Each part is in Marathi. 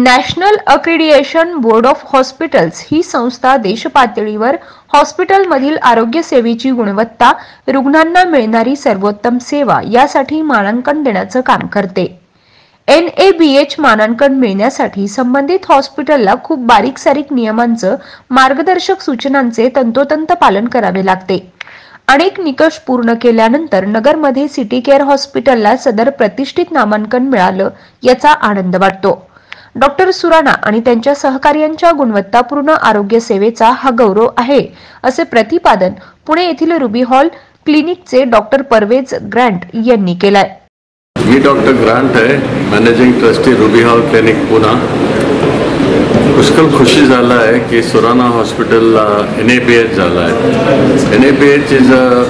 नॅशनल अक्रेडिएशन बोर्ड ऑफ हॉस्पिटल्स ही संस्था देशपातळीवर हॉस्पिटलमधील आरोग्य सेवेची गुणवत्ता, रुग्णांना मिळणारी सर्वोत्तम सेवा यासाठी मानांकन देण्याचं काम करते. NABH मानांकन मिळण्यासाठी संबंधित हॉस्पिटलला खूप बारीक-सारीक नियमांचं, मार्गदर्शक सूचनांचे तंतोतंत पालन करावे लागते. अनेक निकष पूर्ण केल्यानंतर नगरमध्ये सिटी केअर हॉस्पिटलला सदर प्रतिष्ठित नामांकन मिळालं याचा आनंद वाटतो. डॉक्टर सुराणा आणि त्यांच्या सहकार्यांच्या गुणवत्तापूर्ण आरोग्य सेवेचा हा गौरव आहे, असे प्रतिपादन पुणे येथील रुबी हॉल क्लिनिकचे डॉक्टर परवेज ग्रँट यांनी केलंय. मी डॉक्टर ग्रांट आहे, managing trustee Ruby Hall clinic Pune. पुष्कळ खुशी झाला आहे की सुराणा हॉस्पिटलला NABH झाला आहे. NABH is a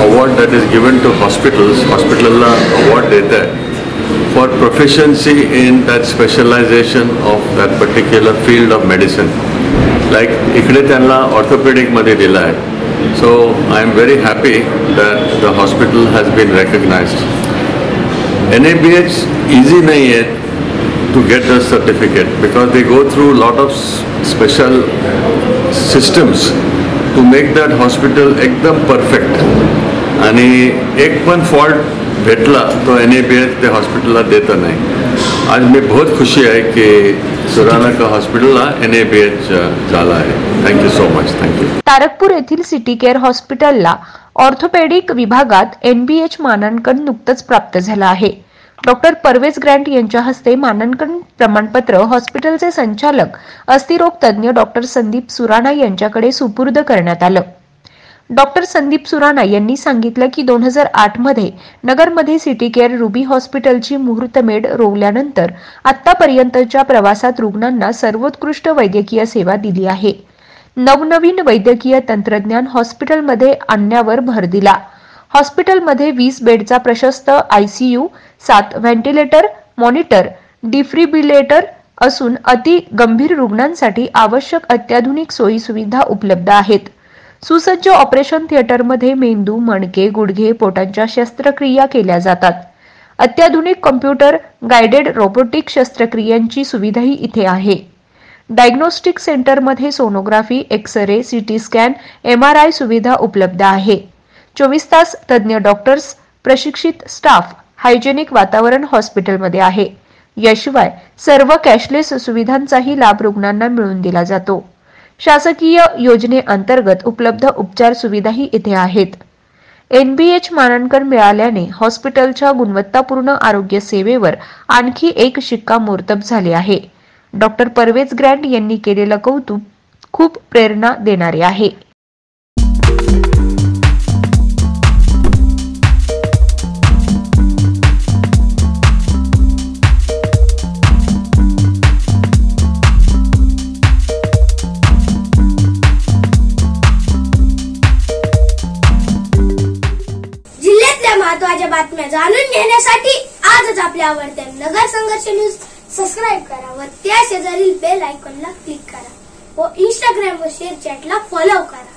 award that is given to हॉस्पिटलला अवॉर्ड देत आहे for proficiency in that specialization of that particular field of medicine. Like इकडे त्यांना ऑर्थोपेडिक मध्ये दिला आहे. So I am very happy that the hospital has been recognized. NABH easy नहीं है to get the certificate because they go through lot of special systems to make that hospital एकदम perfect. आणि एक पण फॉल्ट भेटला तो NABH त्या हॉस्पिटलला देता नाही. आज मी बहुत खुशी आहे की सुराणा का हॉस्पिटलला NABH झाला आहे. Thank you so much. Thank you. Tarakpur येथील सिटी केअर हॉस्पिटलला ऑर्थोपेडिक विभागात NBH मानांकन नुकतंच प्राप्त झालं आहे. डॉक्टर परवेज ग्रँट यांच्या हस्ते मानांकन प्रमाणपत्र हॉस्पिटलचे संचालक अस्थिरोग तज्ञ डॉक्टर संदीप सुराणा यांच्याकडे सुपूर्द करण्यात आलं. डॉक्टर संदीप सुराणा यांनी सांगितलं की 2008 मध्ये नगरमध्ये सिटी केअर रुबी हॉस्पिटलची मुहूर्तमेढ रोवल्यानंतर आतापर्यंतच्या प्रवासात रुग्णांना सर्वोत्कृष्ट वैद्यकीय सेवा दिली आहे. नवनवीन वैद्यकीय तंत्रज्ञान हॉस्पिटलमध्ये आणण्यावर भर दिला. हॉस्पिटलमध्ये 20 बेडचा प्रशस्त ICU, 7 व्हेंटिलेटर, मॉनिटर, डिफ्रिबिलेटर असून अति गंभीर रुग्णांसाठी आवश्यक अत्याधुनिक सोयी सुविधा उपलब्ध आहेत. सुसज्ज ऑपरेशन थिएटरमध्ये मेंदू, मणके, गुडघे, पोटांच्या शस्त्रक्रिया केल्या जातात. अत्याधुनिक कॉम्प्युटर गाइडेड रोबोटिक शस्त्रक्रियांची सुविधाही इथे आहे. डायग्नोस्टिक सेंटरमध्ये sonography, x-ray, CT scan, MRI सुविधा उपलब्ध आहे. 24 तास तज्ञ डॉक्टर्स, प्रशिक्षित स्टाफ, हायजेनिक वातावरण हॉस्पिटलमध्ये आहे. याशिवाय सर्व कॅशलेस सुविधांचाही लाभ रुग्णांना मिळवून दिला जातो. शासकीय योजनेअंतर्गत उपलब्ध उपचार सुविधाही इथे आहेत. NBH मानांकन मिळाल्याने हॉस्पिटलच्या गुणवत्तापूर्ण आरोग्य सेवेवर आणखी एक शिक्कामोर्तब झाले आहे. डॉक्टर परवेज ग्रँट यांनी केलेलं कौतुक खूप प्रेरणा देणारे आहे. महत्त्वाच्या बातम्या जाणून घेण्यासाठी आजच आपल्या आवडत्या नगर संघर्ष न्यूज सबस्क्राइब करा व त्या शेजारील बेल आयकॉनला क्लिक करा व Instagram व शेअर चॅटला फॉलो करा.